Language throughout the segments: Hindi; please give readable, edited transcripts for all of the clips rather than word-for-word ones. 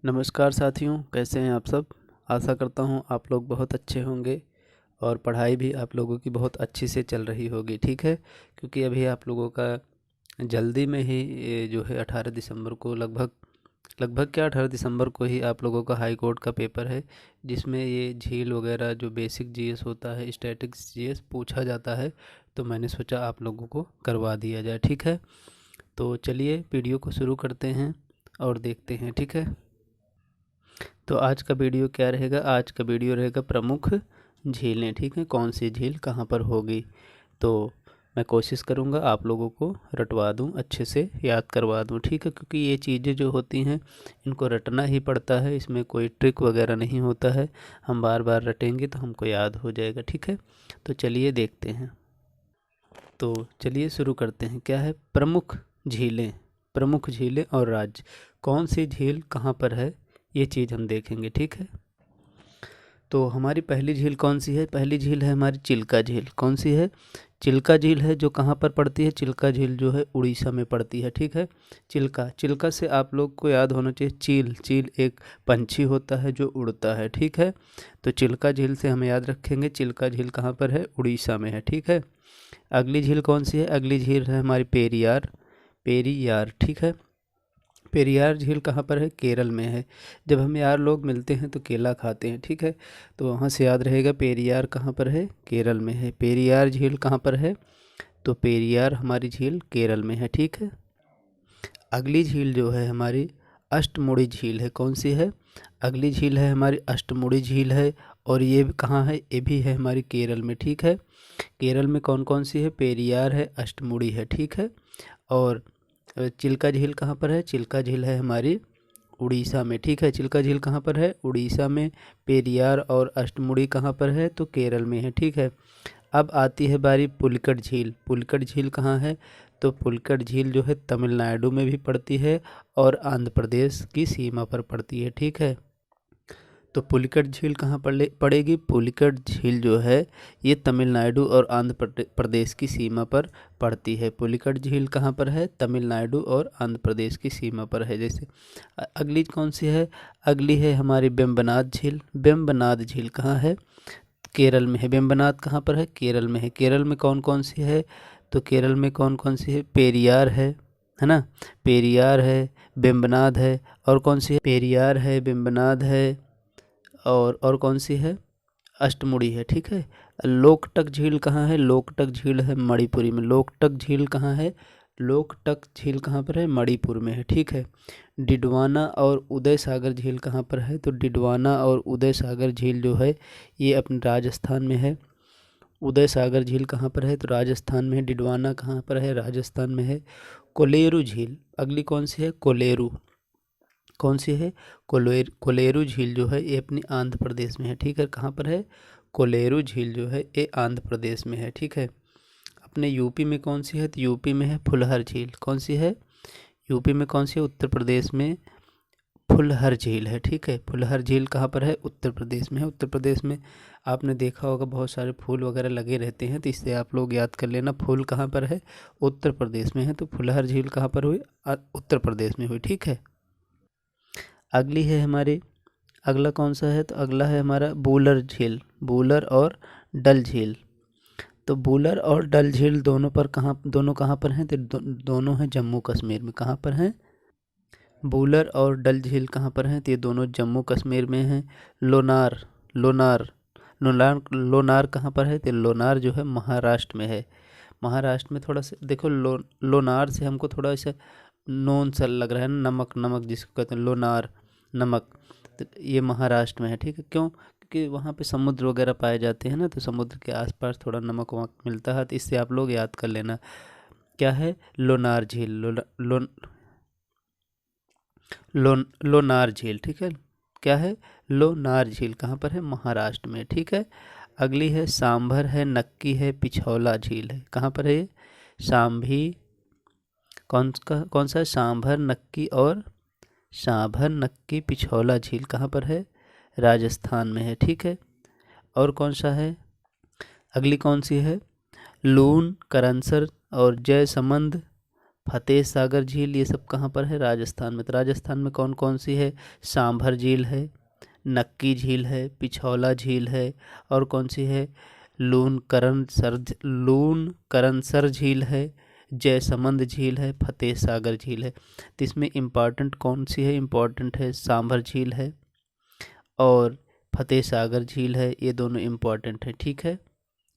नमस्कार साथियों, कैसे हैं आप सब। आशा करता हूं आप लोग बहुत अच्छे होंगे और पढ़ाई भी आप लोगों की बहुत अच्छी से चल रही होगी। ठीक है, क्योंकि अभी आप लोगों का जल्दी में ही ये जो है 18 दिसंबर को लगभग लगभग क्या 18 दिसंबर को ही आप लोगों का हाई कोर्ट का पेपर है, जिसमें ये झील वगैरह जो बेसिक जीएस होता है, स्टैटिक्स जीएस पूछा जाता है। तो मैंने सोचा आप लोगों को करवा दिया जाए। ठीक है, तो चलिए वीडियो को शुरू करते हैं और देखते हैं। ठीक है, तो आज का वीडियो क्या रहेगा। आज का वीडियो रहेगा प्रमुख झीलें। ठीक है, कौन सी झील कहाँ पर होगी। तो मैं कोशिश करूँगा आप लोगों को रटवा दूँ, अच्छे से याद करवा दूँ। ठीक है, क्योंकि ये चीज़ें जो होती हैं इनको रटना ही पड़ता है, इसमें कोई ट्रिक वगैरह नहीं होता है। हम बार बार रटेंगे तो हमको याद हो जाएगा। ठीक है, तो चलिए देखते हैं। तो चलिए शुरू करते हैं। क्या है, प्रमुख झीलें। प्रमुख झीलें और राज्य, कौन सी झील कहाँ पर है, ये चीज़ हम देखेंगे। ठीक है, तो हमारी पहली झील कौन सी है। पहली झील है हमारी चिल्का झील। कौन सी है, चिल्का झील है, जो कहाँ पर पड़ती है। चिल्का झील जो है उड़ीसा में पड़ती है। ठीक है, चिल्का, चिल्का से आप लोग को याद होना चाहिए चील। चील एक पंछी होता है जो उड़ता है। ठीक है, तो चिल्का झील से हम याद रखेंगे। चिल्का झील कहाँ पर है, उड़ीसा में है। ठीक है, अगली झील कौन सी है। अगली झील है हमारी पेरियार। पेरियार, ठीक है, पेरियार झील कहाँ पर है, केरल में है। जब हम यार लोग मिलते हैं तो केला खाते हैं। ठीक है, तो वहाँ से याद रहेगा पेरियार कहाँ पर है, केरल में है। पेरियार झील कहाँ पर है, तो पेरियार हमारी झील केरल में है। ठीक है, अगली झील जो है हमारी अष्टमुड़ी झील है। कौन सी है, अगली झील है हमारी अष्टमुड़ी झील है, और ये कहाँ है, ये भी है हमारी केरल में। ठीक है, केरल में कौन कौन सी है, पेरियार है, अष्टमुड़ी है। ठीक है, और चिल्का झील कहाँ पर है, चिल्का झील है हमारी उड़ीसा में। ठीक है, चिल्का झील कहाँ पर है, उड़ीसा में। पेरियार और अष्टमुड़ी कहाँ पर है, तो केरल में है। ठीक है, अब आती है बारी पुलिकट झील। पुलिकट झील कहाँ है, तो पुलिकट झील जो है तमिलनाडु में भी पड़ती है और आंध्र प्रदेश की सीमा पर पड़ती है। ठीक है, तो पुलिकट झील कहाँ पड़ेगी। पुलिकट झील जो है ये तमिलनाडु और आंध्र प्रदेश की सीमा पर पड़ती है। पुलिकट झील कहाँ पर है, तमिलनाडु और आंध्र प्रदेश की सीमा पर है। जैसे अगली कौन सी है, अगली है हमारी वेम्बनाड झील। वेम्बनाड झील कहाँ है, केरल में है। वेम्बनाड कहाँ पर है, केरल में है। केरल में कौन कौन सी है, तो केरल में कौन कौन सी है, पेरियार है ना, पेरियार है, वेम्बनाड है, और कौन सी है, पेरियार है, वेम्बनाड है, और कौन सी है, अष्टमुड़ी है। ठीक है, लोकटक झील कहाँ है, लोकटक झील है मणिपुरी में। लोकटक झील कहाँ है, लोकटक झील कहाँ पर है, मणिपुर में है। ठीक है, डिडवाना और उदय सागर झील कहाँ पर है, तो डिडवाना और उदय सागर झील जो है ये अपने राजस्थान में है। उदय सागर झील कहाँ पर है, तो राजस्थान में है। डिडवाना कहाँ पर है, राजस्थान में है। कोलेरू झील, अगली कौन सी है, कोलेरू। कौन सी है, कोलेरू झील जो है ये अपनी आंध्र प्रदेश में है। ठीक है, कहाँ पर है, कोलेरू झील जो है ये आंध्र प्रदेश में है। ठीक है, अपने यूपी में कौन सी है, तो यूपी में है फुलहर झील। कौन सी है, यूपी में कौन सी है, उत्तर प्रदेश में फुलहर झील है। ठीक है, फुलहर झील कहाँ पर है, उत्तर प्रदेश में है। उत्तर प्रदेश में आपने देखा होगा बहुत सारे फूल वगैरह लगे रहते हैं, तो इससे आप लोग याद कर लेना फूल कहाँ पर है, उत्तर प्रदेश में है। तो फुलहर झील कहाँ पर हुई, उत्तर प्रदेश में हुई। ठीक है, अगली है हमारी, अगला कौन सा है, तो अगला है हमारा बूलर झील। बूलर और डल झील, तो बूलर और डल झील दोनों कहाँ पर हैं, तो दोनों हैं जम्मू कश्मीर में। कहाँ पर हैं, बूलर और डल झील कहाँ पर हैं, तो ये दोनों जम्मू कश्मीर में हैं। लोनार, लोनार, लोनार, लोनार कहाँ पर है, तो लोनार जो है महाराष्ट्र में है। महाराष्ट्र में थोड़ा सा देखो, लोनार से हमको थोड़ा सा नोन सा लग रहा है ना, नमक, नमक जिसको कहते हैं लोनार, नमक। तो ये महाराष्ट्र में है। ठीक है, क्यों, क्योंकि वहाँ पे समुद्र वगैरह पाए जाते हैं ना, तो समुद्र के आसपास थोड़ा नमक वमक मिलता है, तो इससे आप लोग याद कर लेना। क्या है, लोनार झील, लोनार झील। ठीक है, क्या है, लोनार झील कहाँ पर है, महाराष्ट्र में। ठीक है, अगली है सांभर है, नक्की है, पिछौला झील है। कहाँ पर है ये, सांभी, कौन सा है, सांभर, नक्की और सांभर, नक्की, पिछौला झील कहाँ पर है, राजस्थान में है। ठीक है, और कौन सा है, अगली कौन सी है, लून, करनसर और जयसमंद फतेह सागर झील, ये सब कहाँ पर है? राजस्थान में। तो राजस्थान में कौन कौन सी है? सांभर झील है, नक्की झील है, पिछौला झील है, और कौन सी है? लून करनसर झील है, जयसमंद झील है, फतेह सागर झील है। तो इसमें इम्पॉर्टेंट कौन सी है? इम्पॉर्टेंट है सांभर झील है और फतेह सागर झील है, ये दोनों इम्पॉर्टेंट है। ठीक है,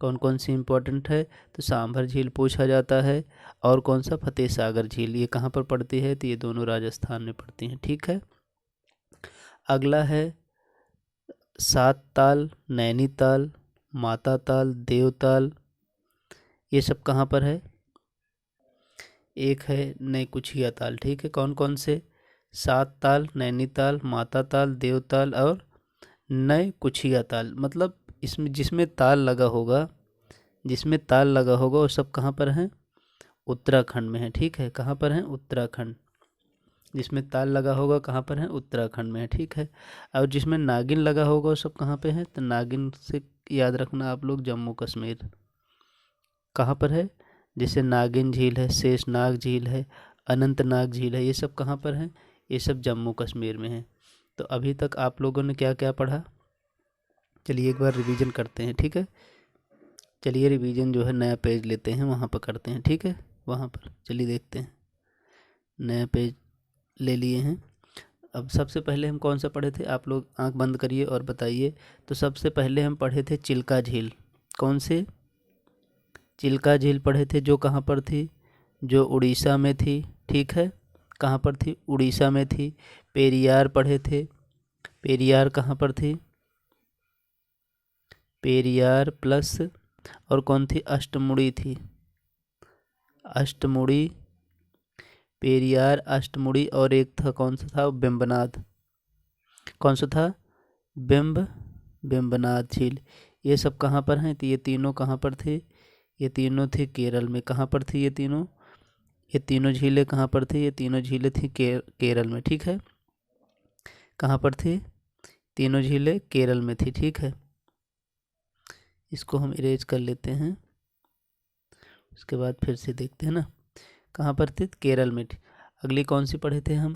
कौन कौन सी इम्पोर्टेंट है? तो सांभर झील पूछा जाता है, और कौन सा? फतेह सागर झील। ये कहाँ पर पड़ती है? तो ये दोनों राजस्थान में पड़ती हैं। ठीक है, अगला है सात ताल, नैनीताल, माता ताल, देवताल, ये सब कहाँ पर है? एक है नई कुछिया ताल। ठीक है, कौन कौन से? सात ताल, नैनीताल, माता ताल, देवताल और नए कुछिया ताल। मतलब इसमें जिसमें ताल लगा होगा, जिसमें ताल लगा होगा वो सब कहाँ पर हैं? उत्तराखंड में है। ठीक है, कहाँ पर हैं? उत्तराखंड। जिसमें ताल लगा होगा कहाँ पर है? उत्तराखंड में है। ठीक है, और जिसमें नागिन लगा होगा वो सब कहाँ पे है? तो नागिन से याद रखना आप लोग, जम्मू कश्मीर। कहाँ पर है? जैसे नागिन झील है, शेषनाग झील है, अनंतनाग झील है, ये सब कहाँ पर हैं? ये सब जम्मू कश्मीर में है। तो अभी तक आप लोगों ने क्या क्या पढ़ा? चलिए एक बार रिवीजन करते हैं। ठीक है, चलिए रिवीजन जो है नया पेज लेते हैं, वहाँ पर करते हैं। ठीक है, वहाँ पर चलिए देखते हैं। नया पेज ले लिए हैं। अब सबसे पहले हम कौन सा पढ़े थे? आप लोग आंख बंद करिए और बताइए। तो सबसे पहले हम पढ़े थे चिल्का झील। कौन से? चिल्का झील पढ़े थे, जो कहाँ पर थी? जो उड़ीसा में थी। ठीक है, कहाँ पर थी? उड़ीसा में थी। पेरियार पढ़े थे, पेरियार कहाँ पर थी? पेरियार प्लस और कौन थी? अष्टमुड़ी थी, अष्टमुड़ी। पेरियार, अष्टमुड़ी, और एक था कौन सा था? बेम्बनाद। कौन सा था? बेम्बनाद झील। ये सब कहाँ पर हैं? तो ये तीनों कहाँ पर थे? ये तीनों थे केरल में। कहाँ पर थी ये तीनों? ये तीनों झीलें कहाँ पर थी? ये तीनों झीलें थी केरल में। ठीक है, कहाँ पर थी? तीनों झीलें केरल में थी। ठीक है, इसको हम इरेज कर लेते हैं, उसके बाद फिर से देखते हैं ना। कहाँ पर थी? केरल में थी। अगली कौन सी पढ़े थे हम?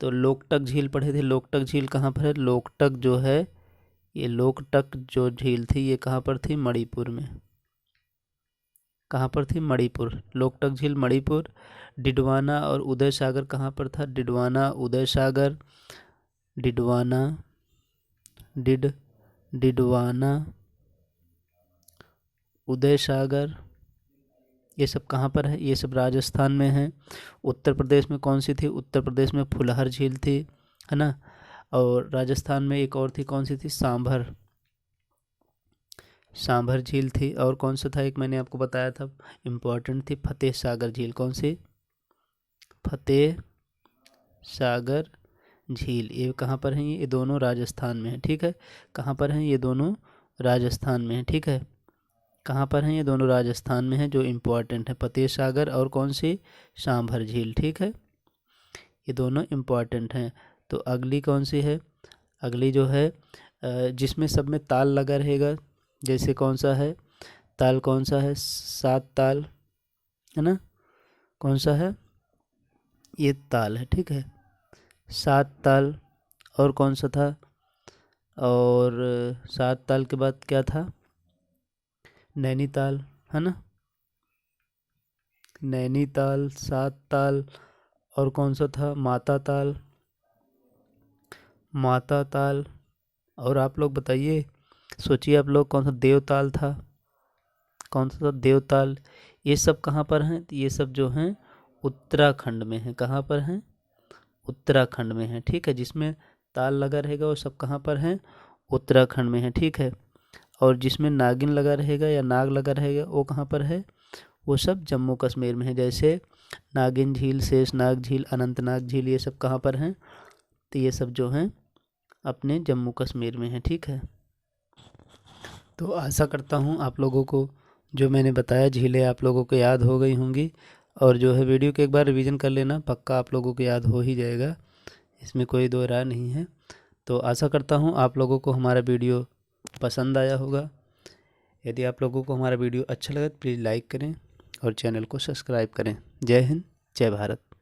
तो लोकटक झील पढ़े थे। लोकटक झील कहाँ पर है? लोकटक जो है, ये लोकटक जो झील थी ये कहाँ पर थी? मणिपुर में। कहाँ पर थी? मणिपुर। लोकटक झील मणिपुर। डिडवाना और उदय सागर कहाँ पर था? डिडवाना, उदय सागर, डिडवाना, डिडवाना, उदय सागर, ये सब कहाँ पर है? ये सब राजस्थान में है। उत्तर प्रदेश में कौन सी थी? उत्तर प्रदेश में फुलहर झील थी, है ना। और राजस्थान में एक और थी, कौन सी थी? सांभर, सांभर झील थी। और कौन सा था एक, मैंने आपको बताया था, इम्पोर्टेंट थी, फतेह सागर झील। कौन सी? फतेह सागर झील। ये कहाँ पर हैं? ये दोनों राजस्थान में है। ठीक है, कहाँ पर हैं? ये दोनों राजस्थान में है। ठीक है, कहाँ पर हैं? ये दोनों राजस्थान में है। जो इम्पोर्टेंट है, फतेह सागर और कौन सी? सांभर झील। ठीक है, ये दोनों इम्पोर्टेंट हैं। तो अगली कौन सी है? अगली जो है जिसमें सब में ताल लगा रहेगा, जैसे कौन सा है? ताल कौन सा है? सात ताल, है ना। कौन सा है? ये ताल है। ठीक है, सात ताल। और कौन सा था? और सात ताल के बाद क्या था? नैनीताल, है ना। नैनीताल, सात ताल, और कौन सा था? माता ताल, माता ताल। और आप लोग बताइए, सोचिए आप लोग, कौन सा? देवताल था। कौन सा था? देवताल। ये सब कहाँ पर हैं? ये सब जो हैं उत्तराखंड में हैं। कहाँ पर हैं? उत्तराखंड में हैं। ठीक है, जिसमें ताल लगा रहेगा वो सब कहाँ पर हैं? उत्तराखंड में है। ठीक है, और जिसमें नागिन लगा रहेगा या नाग लगा रहेगा वो कहाँ पर है? वो सब जम्मू कश्मीर में है। जैसे नागिन झील, शेषनाग झील, अनंतनाग झील, ये सब कहाँ पर हैं? तो ये सब जो हैं अपने जम्मू कश्मीर में है। ठीक है, तो आशा करता हूँ आप लोगों को जो मैंने बताया झीलें आप लोगों को याद हो गई होंगी। और जो है वीडियो के एक बार रिवीजन कर लेना, पक्का आप लोगों को याद हो ही जाएगा, इसमें कोई दो राय नहीं है। तो आशा करता हूँ आप लोगों को हमारा वीडियो पसंद आया होगा। यदि आप लोगों को हमारा वीडियो अच्छा लगा तो प्लीज़ लाइक करें और चैनल को सब्सक्राइब करें। जय हिंद, जय भारत।